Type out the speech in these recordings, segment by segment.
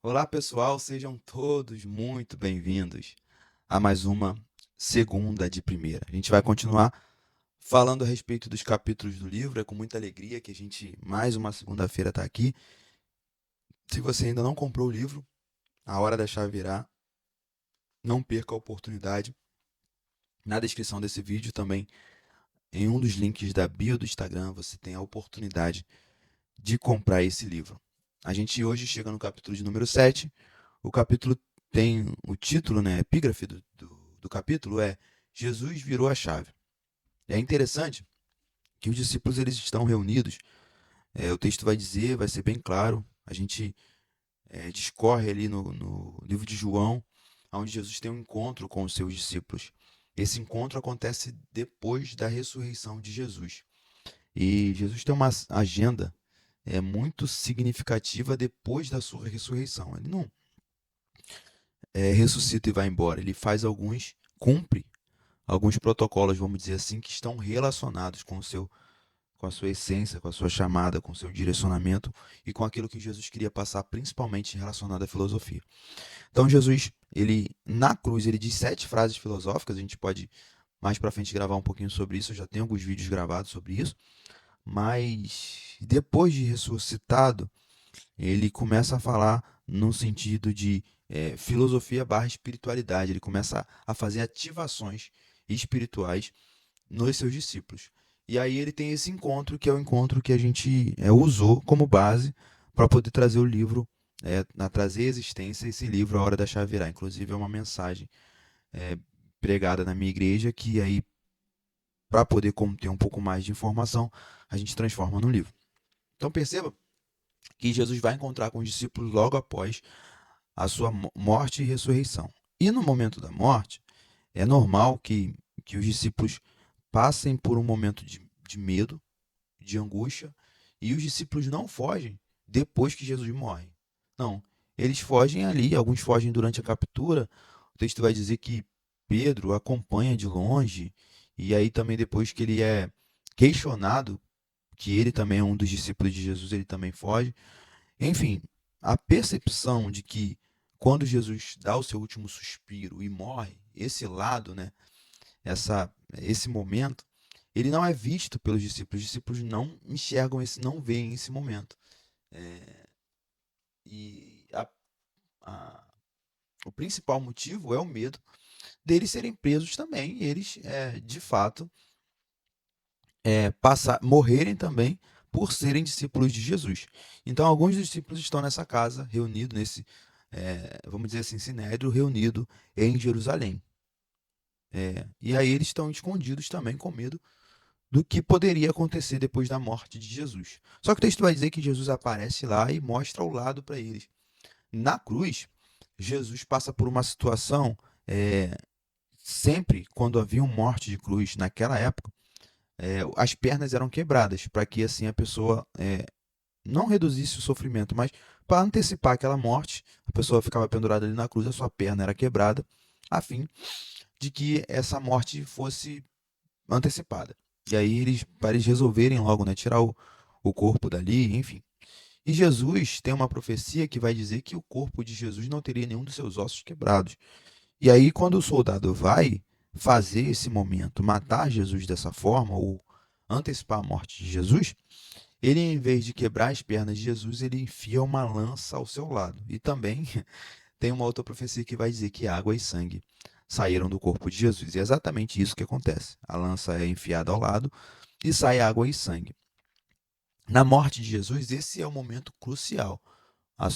Olá, pessoal, sejam todos muito bem-vindos a mais uma segunda de primeira. A gente vai continuar falando a respeito dos capítulos do livro. É com muita alegria que a gente, mais uma segunda-feira, está aqui. Se você ainda não comprou o livro, a hora da chave virar. Não perca a oportunidade. Na descrição desse vídeo também, em um dos links da bio do Instagram, você tem a oportunidade de comprar esse livro. A gente hoje chega no capítulo de número 7. O capítulo tem o título, né, epígrafe do capítulo é Jesus virou a chave. É interessante que os discípulos eles estão reunidos. O texto vai dizer, vai ser bem claro. A gente discorre ali no livro de João, onde Jesus tem um encontro com os seus discípulos. Esse encontro acontece depois da ressurreição de Jesus. E Jesus tem uma agenda muito significativa depois da sua ressurreição. Ele não ressuscita e vai embora. Ele faz cumpre alguns protocolos, vamos dizer assim, que estão relacionados com a sua essência, com a sua chamada, com o seu direcionamento e com aquilo que Jesus queria passar, principalmente relacionado à filosofia. Então Jesus, ele na cruz, ele diz 7 frases filosóficas. A gente pode mais para frente gravar um pouquinho sobre isso. Eu já tenho alguns vídeos gravados sobre isso. Mas depois de ressuscitado, ele começa a falar no sentido de filosofia barra espiritualidade. Ele começa a fazer ativações espirituais nos seus discípulos. E aí ele tem esse encontro, que é o encontro que a gente usou como base para poder trazer o livro, trazer à existência esse livro, A Hora da Chave Virar. Inclusive é uma mensagem é, pregada na minha igreja que aí, para poder conter um pouco mais de informação, a gente transforma no livro. Então perceba que Jesus vai encontrar com os discípulos logo após a sua morte e ressurreição. E no momento da morte, é normal que os discípulos passem por um momento de medo, de angústia, e os discípulos não fogem depois que Jesus morre. Não, eles fogem ali, alguns fogem durante a captura. O texto vai dizer que Pedro acompanha de longe, e aí também depois que ele é questionado, que ele também é um dos discípulos de Jesus, ele também foge. Enfim, a percepção de que quando Jesus dá o seu último suspiro e morre, esse lado, né, esse momento, ele não é visto pelos discípulos. Os discípulos não enxergam não veem esse momento. É, e o principal motivo é o medo deles serem presos também, e eles, de fato, morrerem também por serem discípulos de Jesus. Então, alguns dos discípulos estão nessa casa, reunidos vamos dizer assim, sinédrio, reunido em Jerusalém. E aí eles estão escondidos também com medo do que poderia acontecer depois da morte de Jesus. Só que o texto vai dizer que Jesus aparece lá e mostra o lado para eles. Na cruz, Jesus passa por uma situação, sempre quando havia uma morte de cruz naquela época, as pernas eram quebradas, para que assim a pessoa não reduzisse o sofrimento, mas para antecipar aquela morte, a pessoa ficava pendurada ali na cruz, a sua perna era quebrada, a fim de que essa morte fosse antecipada. E aí para eles resolverem logo, né, tirar o corpo dali, enfim. E Jesus tem uma profecia que vai dizer que o corpo de Jesus não teria nenhum dos seus ossos quebrados. E aí, quando o soldado vai fazer esse momento, matar Jesus dessa forma, ou antecipar a morte de Jesus, ele, em vez de quebrar as pernas de Jesus, ele enfia uma lança ao seu lado. E também tem uma outra profecia que vai dizer que água e sangue saíram do corpo de Jesus. E é exatamente isso que acontece. A lança é enfiada ao lado e sai água e sangue. Na morte de Jesus, esse é o momento crucial. A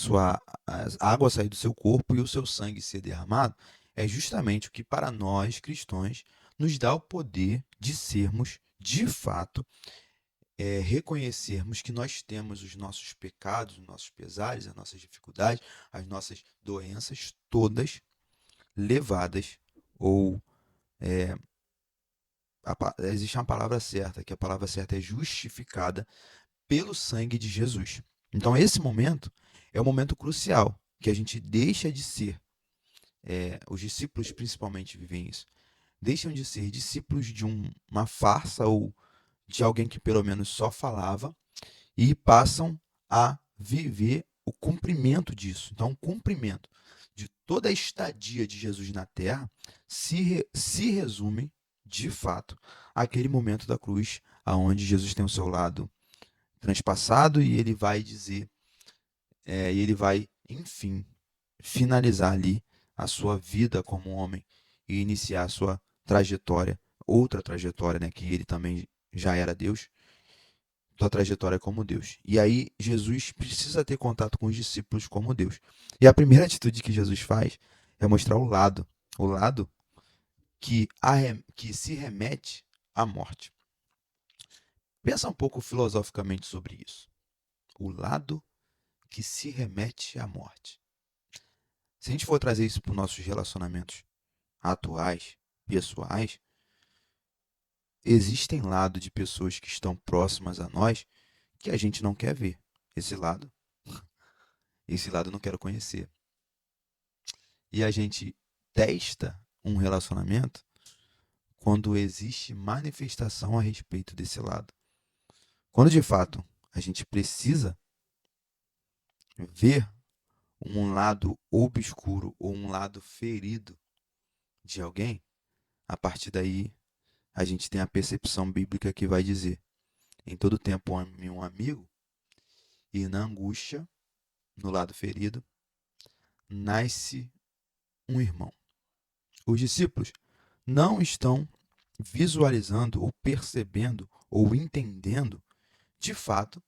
água sair do seu corpo e o seu sangue ser derramado é justamente o que, para nós cristãos, nos dá o poder de sermos, de fato, reconhecermos que nós temos os nossos pecados, os nossos pesares, as nossas dificuldades, as nossas doenças, todas levadas, ou existe uma palavra certa, que a palavra certa é justificada pelo sangue de Jesus. Então, esse momento é um momento crucial, que a gente deixa de ser, os discípulos principalmente vivem isso, deixam de ser discípulos de uma farsa ou de alguém que pelo menos só falava, e passam a viver o cumprimento disso. Então, o cumprimento de toda a estadia de Jesus na terra se resume, de fato, àquele momento da cruz, aonde Jesus tem o seu lado transpassado e ele vai dizer, e ele vai, enfim, finalizar ali a sua vida como homem e iniciar a sua trajetória, outra trajetória, né, que ele também já era Deus, sua trajetória como Deus. E aí Jesus precisa ter contato com os discípulos como Deus. E a primeira atitude que Jesus faz é mostrar o lado que se remete à morte. Pensa um pouco filosoficamente sobre isso. O lado que se remete à morte. Se a gente for trazer isso para os nossos relacionamentos atuais, pessoais, existem lados de pessoas que estão próximas a nós que a gente não quer ver. Esse lado eu não quero conhecer. E a gente testa um relacionamento quando existe manifestação a respeito desse lado. Quando de fato a gente precisa ver um lado obscuro ou um lado ferido de alguém, a partir daí a gente tem a percepção bíblica que vai dizer: em todo tempo ame um amigo, e na angústia, no lado ferido, nasce um irmão. Os discípulos não estão visualizando ou percebendo ou entendendo de fato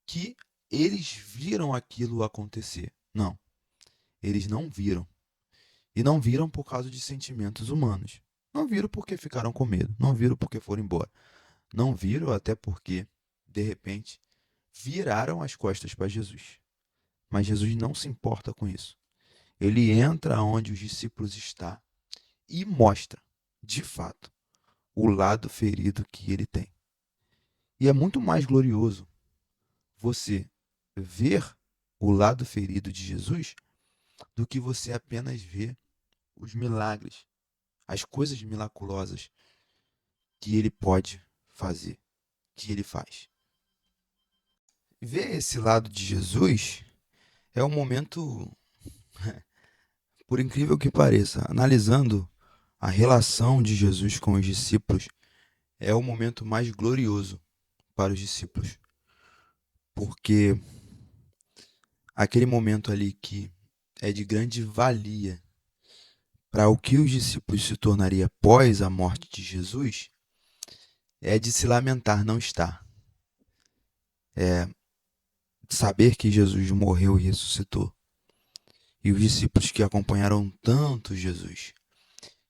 que eles viram aquilo acontecer. Não, eles não viram. E não viram por causa de sentimentos humanos. Não viram porque ficaram com medo. Não viram porque foram embora. Não viram até porque, de repente, viraram as costas para Jesus. Mas Jesus não se importa com isso. Ele entra onde os discípulos estão e mostra, de fato, o lado ferido que ele tem. E é muito mais glorioso você ver o lado ferido de Jesus do que você apenas ver os milagres, as coisas miraculosas que ele pode fazer, que ele faz. Ver esse lado de Jesus é um momento, por incrível que pareça, analisando a relação de Jesus com os discípulos, é o momento mais glorioso para os discípulos, porque aquele momento ali que é de grande valia para o que os discípulos se tornaria após a morte de Jesus, é de se lamentar não estar. É saber que Jesus morreu e ressuscitou. E os discípulos que acompanharam tanto Jesus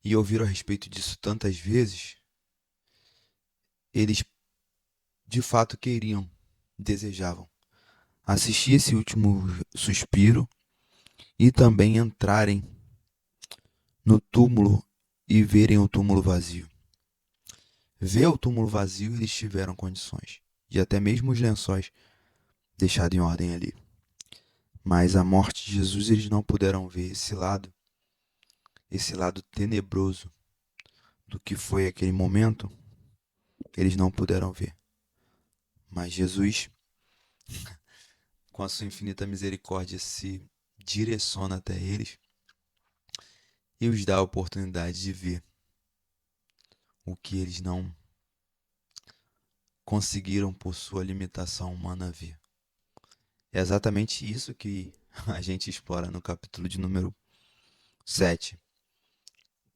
e ouviram a respeito disso tantas vezes, eles de fato queriam, desejavam assistir esse último suspiro e também entrarem no túmulo e verem o túmulo vazio. Ver o túmulo vazio, eles tiveram condições, e até mesmo os lençóis deixados em ordem ali. Mas a morte de Jesus, eles não puderam ver esse lado tenebroso do que foi aquele momento, eles não puderam ver. Mas Jesus, com a sua infinita misericórdia, se direciona até eles e os dá a oportunidade de ver o que eles não conseguiram por sua limitação humana ver. É exatamente isso que a gente explora no capítulo de número 7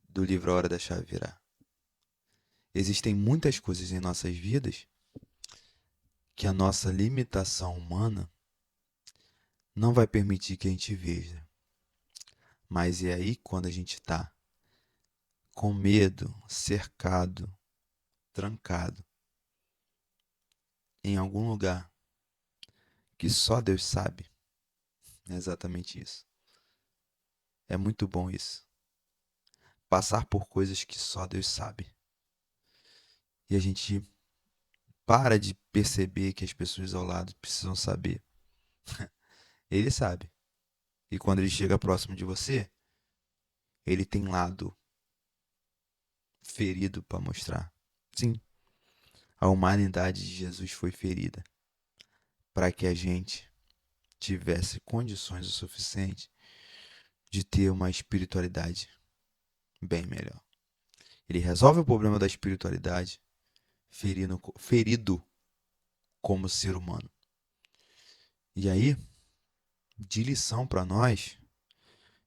do livro A Hora da Chave Virar. Existem muitas coisas em nossas vidas que a nossa limitação humana não vai permitir que a gente veja. Mas é aí quando a gente está com medo, cercado, trancado em algum lugar que só Deus sabe. É exatamente isso. É muito bom isso. Passar por coisas que só Deus sabe. E a gente para de perceber que as pessoas ao lado precisam saber. Ele sabe. E quando ele chega próximo de você, ele tem lado ferido para mostrar. Sim, a humanidade de Jesus foi ferida para que a gente tivesse condições o suficiente de ter uma espiritualidade bem melhor. Ele resolve o problema da espiritualidade ferido como ser humano. E aí, de lição para nós,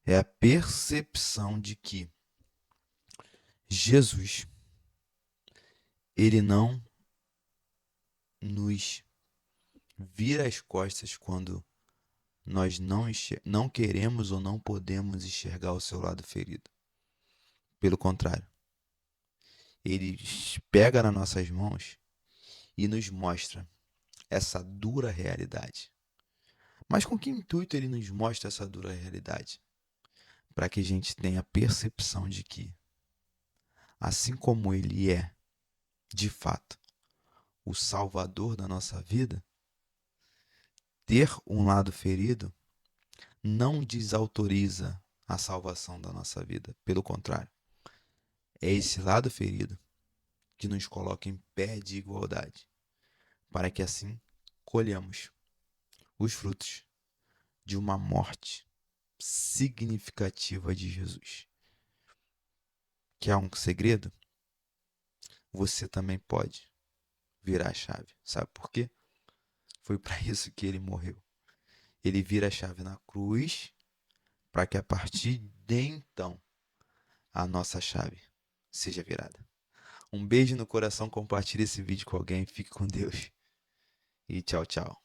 é a percepção de que Jesus, ele não nos vira as costas quando nós não queremos ou não podemos enxergar o seu lado ferido. Pelo contrário, ele pega nas nossas mãos e nos mostra essa dura realidade. Mas com que intuito ele nos mostra essa dura realidade? Para que a gente tenha a percepção de que, assim como ele é, de fato, o salvador da nossa vida, ter um lado ferido não desautoriza a salvação da nossa vida. Pelo contrário, é esse lado ferido que nos coloca em pé de igualdade, para que assim colhamos os frutos de uma morte significativa de Jesus. Que há um segredo? Você também pode virar a chave. Sabe por quê? Foi para isso que ele morreu. Ele vira a chave na cruz para que a partir de então a nossa chave seja virada. Um beijo no coração, compartilhe esse vídeo com alguém, fique com Deus e tchau, tchau.